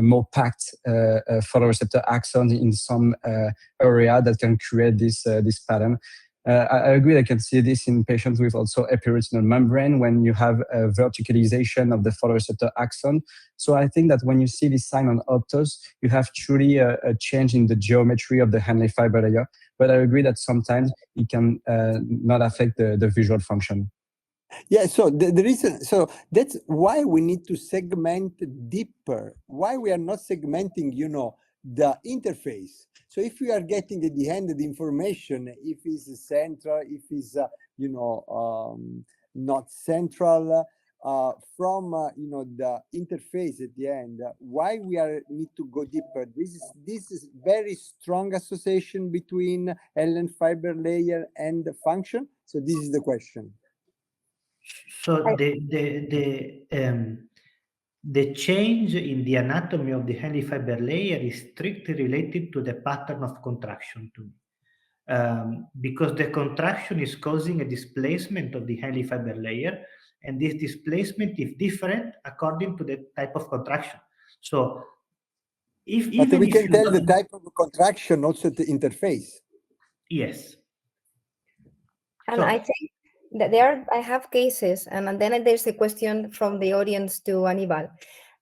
more packed photoreceptor axon in some area that can create this pattern. I agree. I can see this in patients with also epiretinal membrane when you have a verticalization of the photoreceptor axon. So I think that when you see this sign on optos, you have truly a change in the geometry of the Henle fiber layer. But I agree that sometimes it can not affect the visual function. Yeah, so the reason, so that's why we need to segment deeper. Why we are not segmenting, the interface. So if we are getting at the end the information, if it's central, if it's not central, from the interface at the end, why we need to go deeper? This is very strong association between Henle fiber layer and the function. So this is the question. So the change in the anatomy of the Henle fiber layer is strictly related to the pattern of contraction to me. Because the contraction is causing a displacement of the Henle fiber layer, and this displacement is different according to the type of contraction. So But we can tell the type of contraction also at the interface. Yes. And So, I think that I have cases, and then there's a question from the audience to Anibal.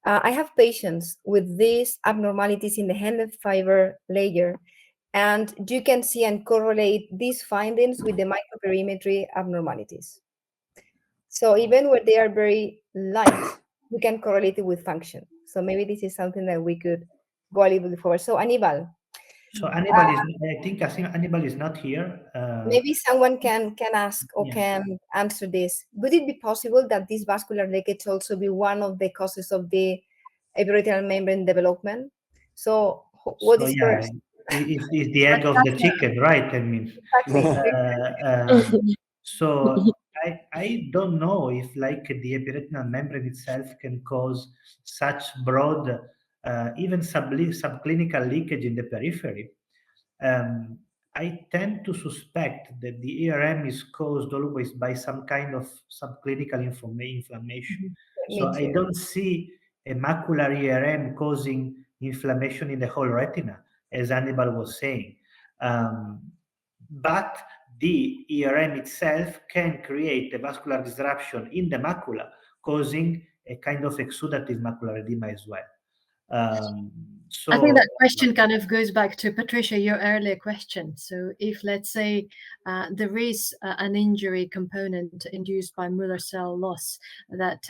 I have patients with these abnormalities in the Henle fiber layer, and you can see and correlate these findings with the microperimetry abnormalities. So even where they are very light, we can correlate it with function. So maybe this is something that we could go a little bit forward. So Anibal. So Anibal is, I think Anibal is not here. Maybe someone can ask or can answer this. Would it be possible that this vascular leakage also be one of the causes of the epiretinal membrane development? So what is first? It's the egg of the chicken, right? I mean, exactly. So I don't know if like the epiretinal membrane itself can cause such broad, even subclinical leakage in the periphery. I tend to suspect that the ERM is caused always by some kind of subclinical inflammation. So I don't see a macular ERM causing inflammation in the whole retina, as Anibal was saying. But the ERM itself can create a vascular disruption in the macula, causing a kind of exudative macular edema as well. So I think that question kind of goes back to Patricia, your earlier question. So if, let's say, there is an injury component induced by Müller cell loss that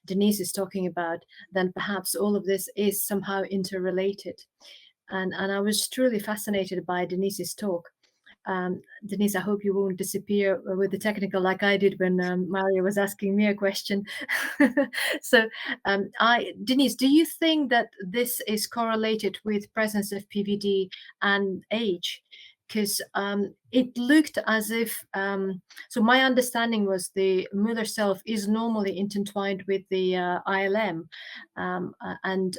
Denise is talking about, then perhaps all of this is somehow interrelated. And I was truly fascinated by Denise's talk. Denise, I hope you won't disappear with the technical like I did when Mario was asking me a question. So, Denise, do you think that this is correlated with presence of PVD and age? Because it looked as if, so my understanding was the Müller cell is normally intertwined with the ILM, and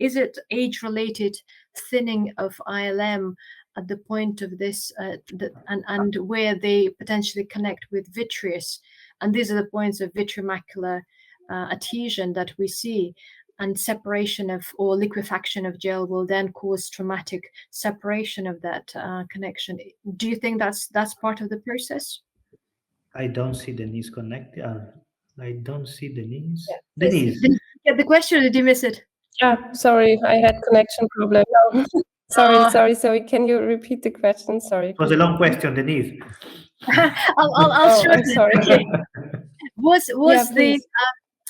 is it age-related thinning of ILM at the point of this, and where they potentially connect with vitreous, and these are the points of vitreomacular adhesion that we see, and separation of or liquefaction of gel will then cause traumatic separation of that connection. Do you think that's part of the process? I don't see Denise connected. I don't see Denise. Yeah. Denise. Did you get the question or did you miss it? Yeah, sorry, I had connection problem now. Sorry. Can you repeat the question? Sorry. It was a long question, Denise. I'll shorten it. Sorry. Okay. Was Yeah,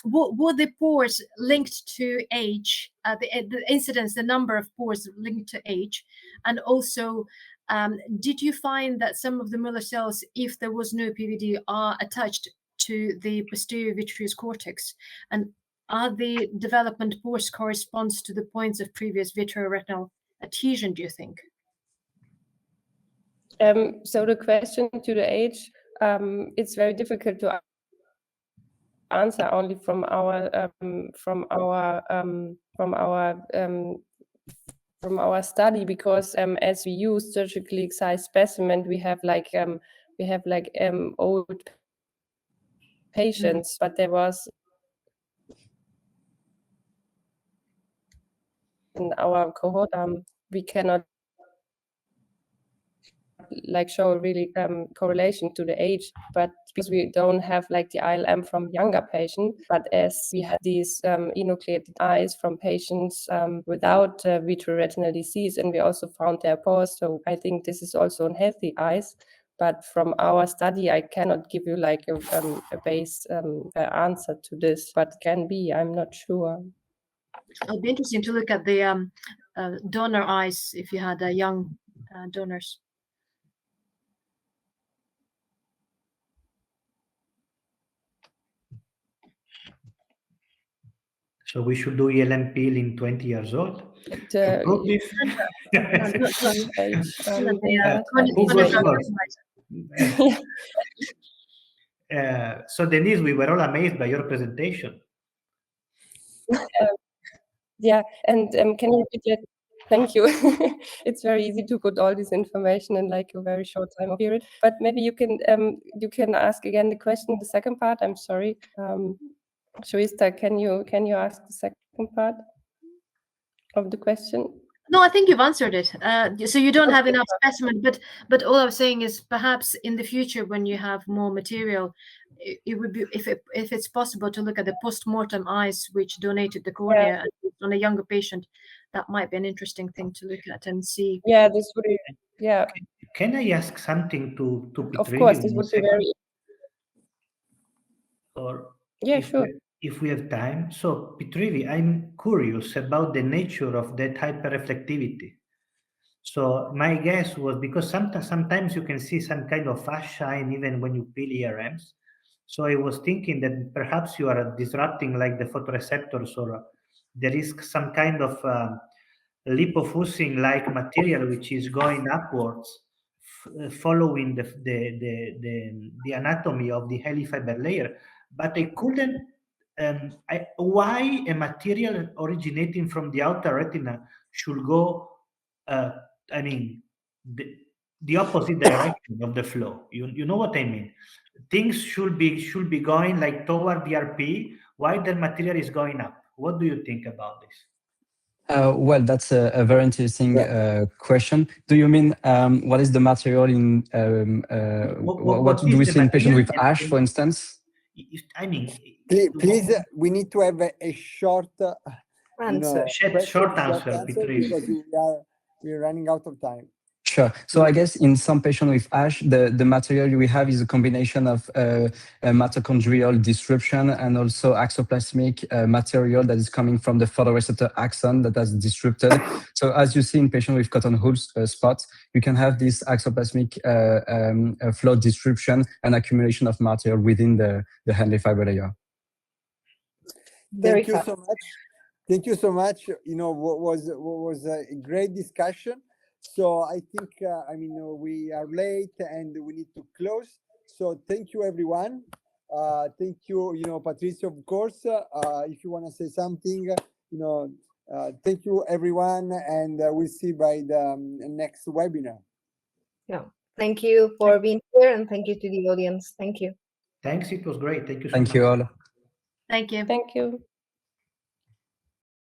were the pores linked to age? The incidence, the number of pores linked to age, and also, did you find that some of the Müller cells, if there was no PVD, are attached to the posterior vitreous cortex, and are the development pores corresponds to the points of previous vitreoretinal adhesion, do you think? So the question to the age, it's very difficult to answer only from our study, because as we use surgically excised specimen, we have old patients, but there was in our cohort we cannot like show really correlation to the age, but because we don't have like the ILM from younger patients, but as we had these enucleated eyes from patients without vitreoretinal disease, and we also found their pores. So I think this is also in healthy eyes. But from our study, I cannot give you like a base answer to this, but can be, I'm not sure. It'll be interesting to look at the donor eyes if you had young donors. So we should do ELM peel in 20 years old. So Denise, we were all amazed by your presentation. Yeah, and can you repeat it? Thank you. It's very easy to put all this information in like a very short time period. But maybe you can ask again the question, the second part. I'm sorry, Shohista, can you ask the second part of the question? No, I think you've answered it. So you don't have enough specimen, but all I was saying is perhaps in the future when you have more material, it would be if it's possible to look at the post-mortem eyes which donated the cornea on a younger patient. That might be an interesting thing to look at and see. Yeah, this would be, yeah. Can I ask something to Prithvi? Of course, this would be very. Or yeah, sure. If we have time. So Prithvi, I'm curious about the nature of that hyperreflectivity. So my guess was because sometimes you can see some kind of fast shine even when you peel ERMs. So I was thinking that perhaps you are disrupting like the photoreceptors, or there is some kind of lipofuscin-like material which is going upwards, following the anatomy of the Henle fiber layer. But I couldn't. Why a material originating from the outer retina should go? I mean, the opposite direction of the flow. You know what I mean? Things should be going like toward the RP. Why the material is going up? What do you think about this? Well, that's a very interesting question. Do you mean what is the material in what do we see in patients with ASH, for instance? I mean, please, we need to have a short answer. Short answer, because we're running out of time. Sure. So I guess in some patients with ASH, the material we have is a combination of mitochondrial disruption and also axoplasmic material that is coming from the photoreceptor axon that has disrupted. So as you see in patients with Cotton-Hull spots, you can have this axoplasmic flow disruption and accumulation of material within the Henle fiber layer. Thank you so much. Thank you so much. You know, what was a great discussion. So I think, I mean, we are late and we need to close. So thank you, everyone. Thank you, Patricia, of course. If you want to say something, thank you, everyone. And we'll see you by the next webinar. Yeah. Thank you for being here, and thank you to the audience. Thank you. Thanks. It was great. Thank you so much. Thank you all. Thank you. Thank you.